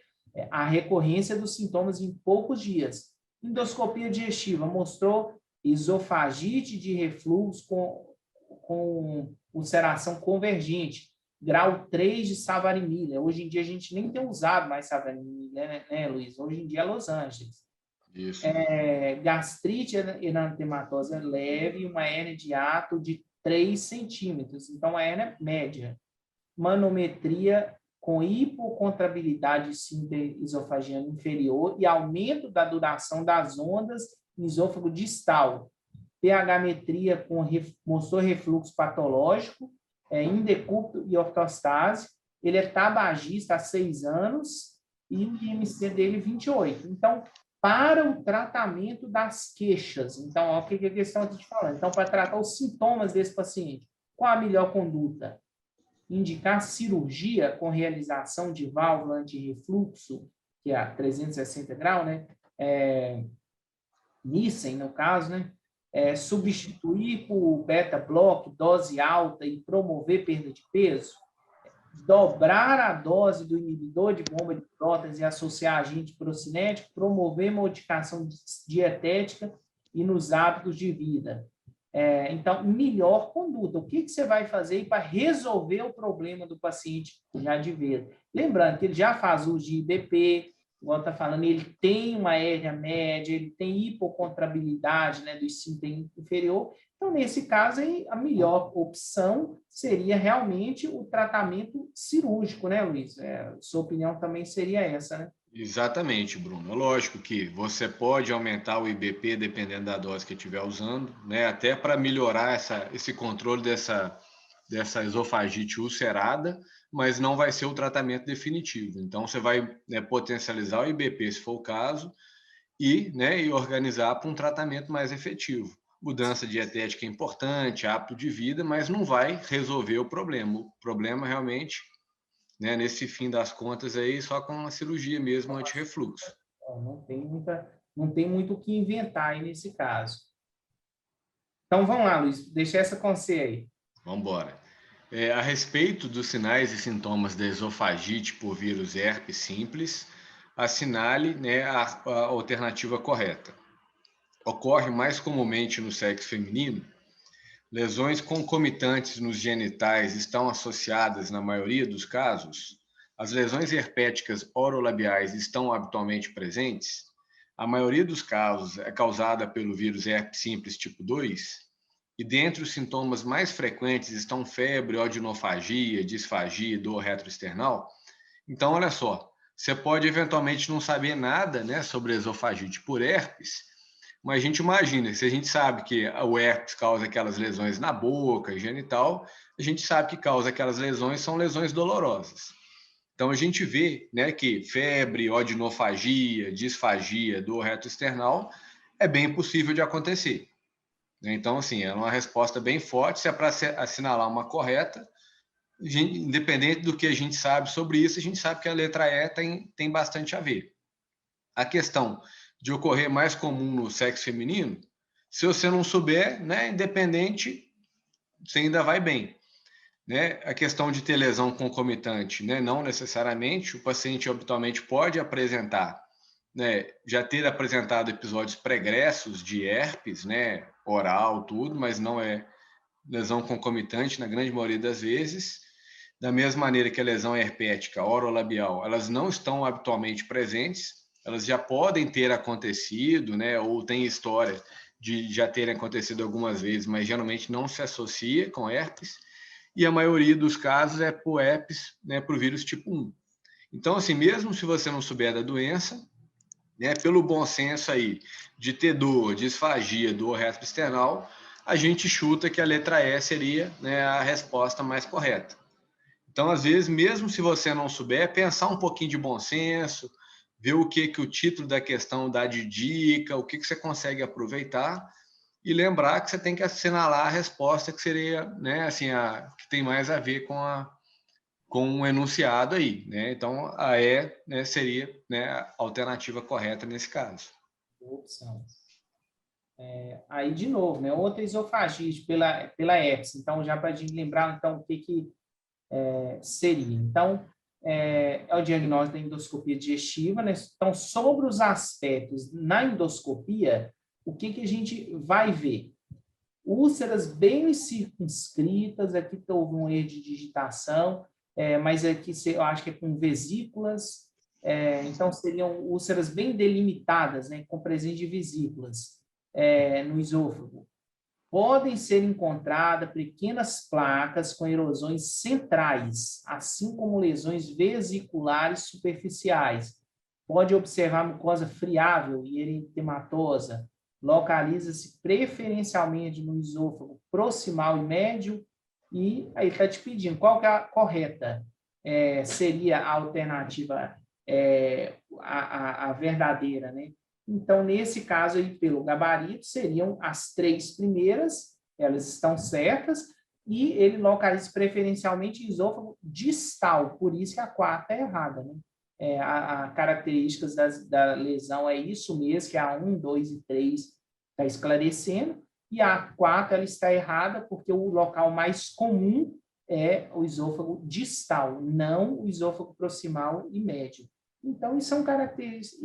a recorrência dos sintomas em poucos dias. Endoscopia digestiva mostrou esofagite de refluxo com ulceração convergente, grau 3 de Savarino-Miller. Hoje em dia a gente nem tem usado mais Savarino-Miller, né, Luiz? Hoje em dia é Los Angeles. Isso. Gastrite eritematosa leve e uma hérnia de hiato de 3 centímetros. Então, a hérnia média. Manometria com hipocontrabilidade esofágica inferior e aumento da duração das ondas no esôfago distal. pH-metria mostrou refluxo patológico, indecúbito e ortostase. Ele é tabagista há 6 anos e o IMC dele 28. Então, para o tratamento das queixas, então, olha o que a questão está te falando. Então, para tratar os sintomas desse paciente, qual a melhor conduta? Indicar cirurgia com realização de válvula antirrefluxo, que é a 360 graus, né? Nissen, no caso, né? Substituir por beta-block, dose alta e promover perda de peso, dobrar a dose do inibidor de bomba de prótons e associar agente procinético, promover modificação dietética e nos hábitos de vida. Então, melhor conduta. O que você vai fazer para resolver o problema do paciente já de vez? Lembrando que ele já faz uso de IBP, igual está falando, ele tem uma hérnia média, ele tem hipocontrabilidade, né, do esfíncter inferior. Então, nesse caso, aí, a melhor opção seria realmente o tratamento cirúrgico, né, Luiz? Sua opinião também seria essa, né? Exatamente, Bruno. Lógico que você pode aumentar o IBP dependendo da dose que estiver usando, né? Até para melhorar esse controle dessa esofagite ulcerada, mas não vai ser o tratamento definitivo. Então, você vai, né, potencializar o IBP, se for o caso, e organizar para um tratamento mais efetivo. Mudança dietética é importante, hábito de vida, mas não vai resolver o problema. O problema realmente, né, nesse fim das contas, aí, só com a cirurgia mesmo, anti-refluxo. Não tem muito o que inventar aí nesse caso. Então, vamos lá, Luiz, deixa essa com você aí. Vamos embora. A respeito dos sinais e sintomas da esofagite por vírus herpes simples, assinale, né, a alternativa correta. Ocorre mais comumente no sexo feminino. Lesões concomitantes nos genitais estão associadas na maioria dos casos. As lesões herpéticas orolabiais estão habitualmente presentes. A maioria dos casos é causada pelo vírus herpes simples tipo 2. E dentre os sintomas mais frequentes estão febre, odinofagia, disfagia e dor retroesternal. Então, olha só, você pode eventualmente não saber nada, né, sobre esofagite por herpes, mas a gente imagina, se a gente sabe que o herpes causa aquelas lesões na boca, genital, a gente sabe que causa aquelas lesões, são lesões dolorosas. Então, a gente vê, né, que febre, odinofagia, disfagia, dor retroesternal é bem possível de acontecer. Então, assim, é uma resposta bem forte. Se é para assinalar uma correta, independente do que a gente sabe sobre isso, a gente sabe que a letra E tem bastante a ver. A questão de ocorrer mais comum no sexo feminino, se você não souber, né, independente, você ainda vai bem. Né? A questão de ter lesão concomitante, né, não necessariamente, o paciente habitualmente pode apresentar, né, já ter apresentado episódios pregressos de herpes, né, oral, tudo, mas não é lesão concomitante na grande maioria das vezes. Da mesma maneira que a lesão herpética orolabial, elas não estão habitualmente presentes, elas já podem ter acontecido, né, ou tem história de já terem acontecido algumas vezes, mas geralmente não se associa com herpes, e a maioria dos casos é por herpes, né, por vírus tipo 1. Então, assim, mesmo se você não souber da doença, né, pelo bom senso aí de ter dor, disfagia, dor retroesternal, a gente chuta que a letra E seria, né, a resposta mais correta. Então, às vezes, mesmo se você não souber, pensar um pouquinho de bom senso, ver o que o título da questão dá de dica, o que você consegue aproveitar, e lembrar que você tem que assinalar a resposta que seria, né, assim, que tem mais a ver com o enunciado aí, né? Então, a E, né, seria, né, a alternativa correta nesse caso. Opção. Aí, de novo, né, outra esofagite pela herpes. Então, já para a gente lembrar, então, o que seria. Então, é o diagnóstico da endoscopia digestiva, né? Então, sobre os aspectos na endoscopia, o que a gente vai ver? Úlceras bem circunscritas, aqui houve um erro de digitação, mas aqui eu acho que é com vesículas Então seriam úlceras bem delimitadas, né, com presença de vesículas no esôfago. Podem ser encontradas pequenas placas com erosões centrais, assim como lesões vesiculares superficiais. Pode observar mucosa friável e eritematosa. Localiza-se preferencialmente no esôfago proximal e médio. E aí está te pedindo qual que é a correta. Seria a alternativa, a verdadeira, né? Então, nesse caso, aí, pelo gabarito, seriam as 3 primeiras, elas estão certas, e ele localiza preferencialmente esôfago distal, por isso que a 4ª é errada, né? A características da lesão é isso mesmo, que a 1, 2 e 3 está esclarecendo, e a 4 ela está errada porque o local mais comum é o esôfago distal, não o esôfago proximal e médio. Então, isso são características,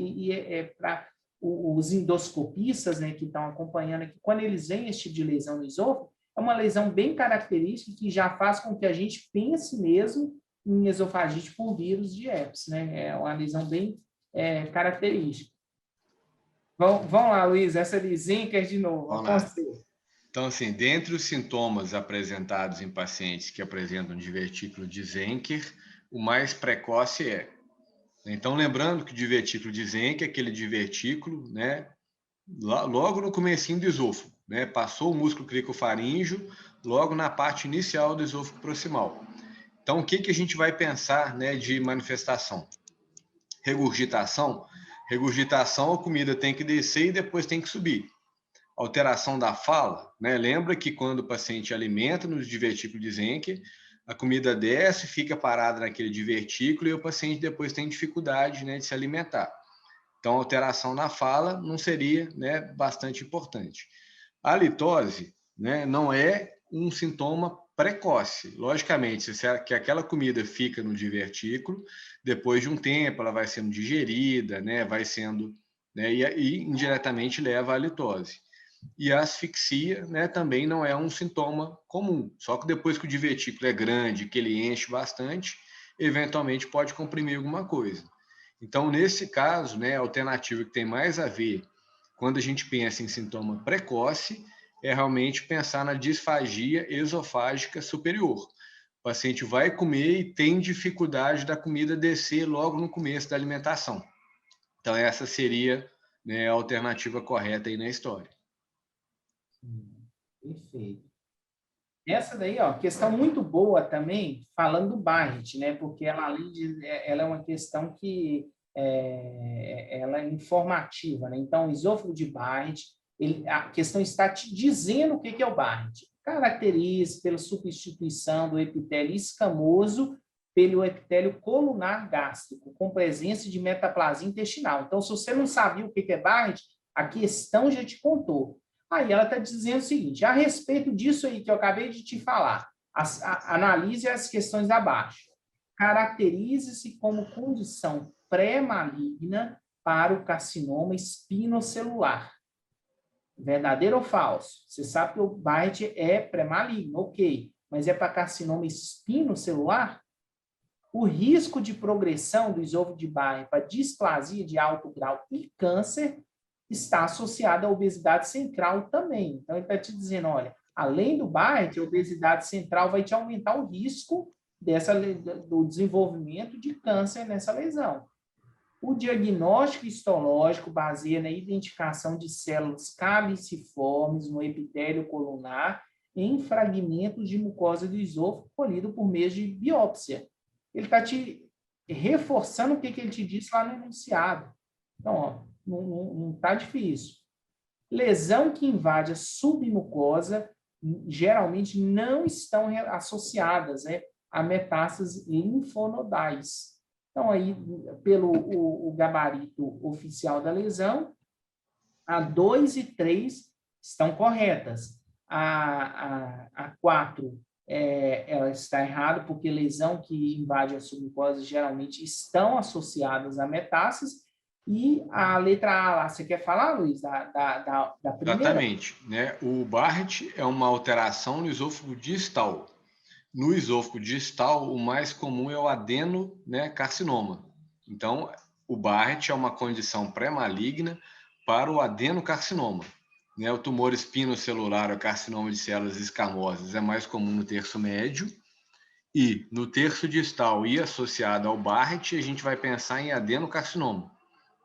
para os endoscopistas, né, que estão acompanhando aqui, quando eles veem esse tipo de lesão no esôfago, é uma lesão bem característica que já faz com que a gente pense mesmo em esofagite por vírus de herpes, né? É uma lesão bem característica. Vamos lá, Luiz, essa de Zenker de novo. Vamos lá. Então, assim, dentre os sintomas apresentados em pacientes que apresentam divertículo de Zenker, o mais precoce é. Então, lembrando que o divertículo de Zenker é aquele divertículo, né, logo no comecinho do esôfago, né, passou o músculo cricofaríngeo, logo na parte inicial do esôfago proximal. Então, o que a gente vai pensar, né, de manifestação? Regurgitação. Regurgitação, a comida tem que descer e depois tem que subir. Alteração da fala, né? Lembra que quando o paciente alimenta no divertículo de Zenker, a comida desce, fica parada naquele divertículo e o paciente depois tem dificuldade, né, de se alimentar. Então, alteração na fala não seria, né, bastante importante. A litose, né, não é um sintoma precoce. Logicamente, se aquela comida fica no divertículo, depois de um tempo ela vai sendo digerida, né, vai sendo, né, e indiretamente leva à litose. E a asfixia, né, também não é um sintoma comum, só que depois que o divertículo é grande, que ele enche bastante, eventualmente pode comprimir alguma coisa. Então, nesse caso, né, a alternativa que tem mais a ver quando a gente pensa em sintoma precoce é realmente pensar na disfagia esofágica superior. O paciente vai comer e tem dificuldade da comida descer logo no começo da alimentação. Então, essa seria, né, a alternativa correta aí na história. Perfeito. Essa daí, ó, questão muito boa também, falando do Barrett, né? Porque ela, além de, ela é uma questão que ela é informativa, né? Então, o esôfago de Barrett, a questão está te dizendo o que é o Barrett. Caracteriza pela substituição do epitélio escamoso pelo epitélio colunar gástrico, com presença de metaplasia intestinal. Então, se você não sabia o que é Barrett, a questão já te contou. Aí ela está dizendo o seguinte, a respeito disso aí que eu acabei de te falar, analise as questões abaixo. Caracterize-se como condição pré-maligna para o carcinoma espinocelular. Verdadeiro ou falso? Você sabe que o Barrett é pré-maligno, ok, mas é para carcinoma espinocelular? O risco de progressão do esôfago de Barrett para displasia de alto grau e câncer está associado à obesidade central também. Então, ele está te dizendo, olha, além do Barrett, a obesidade central vai te aumentar o risco do desenvolvimento de câncer nessa lesão. O diagnóstico histológico baseia na identificação de células caliciformes no epitélio colunar em fragmentos de mucosa do esôfago colhido por meio de biópsia. Ele está te reforçando o que ele te disse lá no enunciado. Então, ó, não está difícil. Lesão que invade a submucosa geralmente não estão associadas, né, a metástases linfonodais. Então, aí, pelo o gabarito oficial da lesão, a 2 e 3 estão corretas. A 4 ela está errada, porque lesão que invade a submucosa geralmente estão associadas a metástases. E a letra A lá, você quer falar, Luiz, da primeira? Exatamente. Né? O Barrett é uma alteração no esôfago distal. No esôfago distal, o mais comum é o adeno, né, carcinoma. Então, o Barrett é uma condição pré-maligna para o adenocarcinoma. Né? O tumor espinocelular, o carcinoma de células escamosas, é mais comum no terço médio, e no terço distal e associado ao Barrett, a gente vai pensar em adenocarcinoma.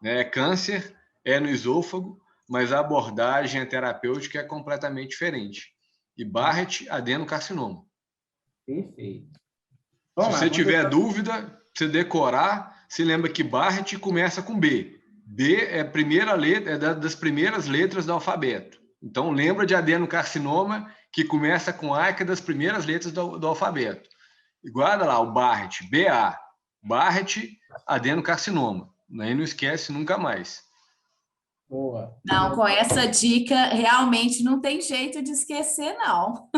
Né? Câncer é no esôfago, mas a abordagem terapêutica é completamente diferente. E Barrett, adenocarcinoma. Perfeito. Se você tiver dúvida, você decorar, se lembra que Barrett começa com B. B é a primeira letra, é das primeiras letras do alfabeto. Então, lembra de adenocarcinoma, que começa com A, que é das primeiras letras do alfabeto. E guarda lá o Barrett, BA. Barrett, adenocarcinoma. Aí não esquece nunca mais. Boa. Não, com essa dica, realmente não tem jeito de esquecer, não.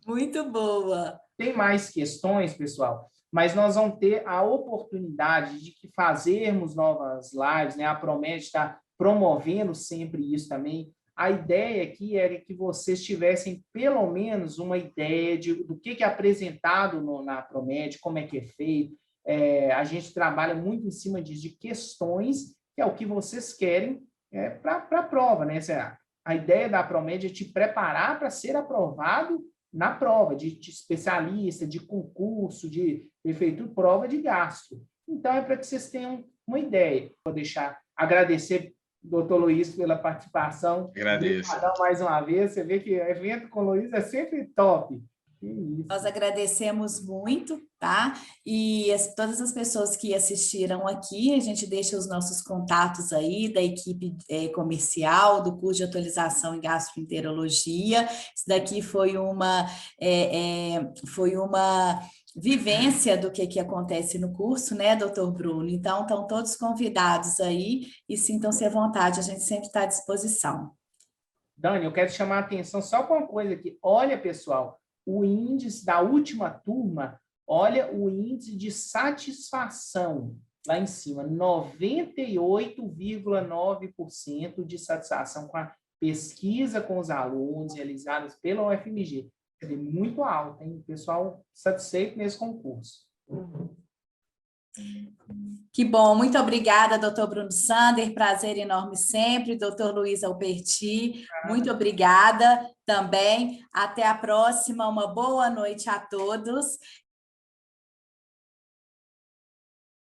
Muito boa. Tem mais questões, pessoal, mas nós vamos ter a oportunidade de que fazermos novas lives, né? A Promed está promovendo sempre isso também. A ideia aqui era que vocês tivessem pelo menos uma ideia do que é apresentado na Promed, como é que é feito. A gente trabalha muito em cima de questões, que é o que vocês querem para a prova, né? A ideia da Promed é te preparar para ser aprovado na prova, de especialista, de concurso, de prefeitura, prova de gasto. Então, é para que vocês tenham uma ideia. Vou agradecer, doutor Luiz, pela participação. Agradeço. Mais uma vez, você vê que evento com o Luiz é sempre top. Nós agradecemos muito, tá? E todas as pessoas que assistiram aqui, a gente deixa os nossos contatos aí da equipe comercial, do curso de atualização em gastroenterologia. Isso daqui foi uma vivência do que acontece no curso, né, doutor Bruno? Então, estão todos convidados aí e sintam-se à vontade, a gente sempre está à disposição. Dani, eu quero chamar a atenção só para uma coisa aqui. Olha, pessoal, o índice da última turma, olha o índice de satisfação lá em cima, 98,9% de satisfação com a pesquisa com os alunos realizadas pela UFMG. É muito alto, hein? Pessoal satisfeito nesse concurso. Que bom, muito obrigada, doutor Bruno Sander, prazer enorme sempre, doutor Luiz Alberti, muito obrigada também, até a próxima, uma boa noite a todos,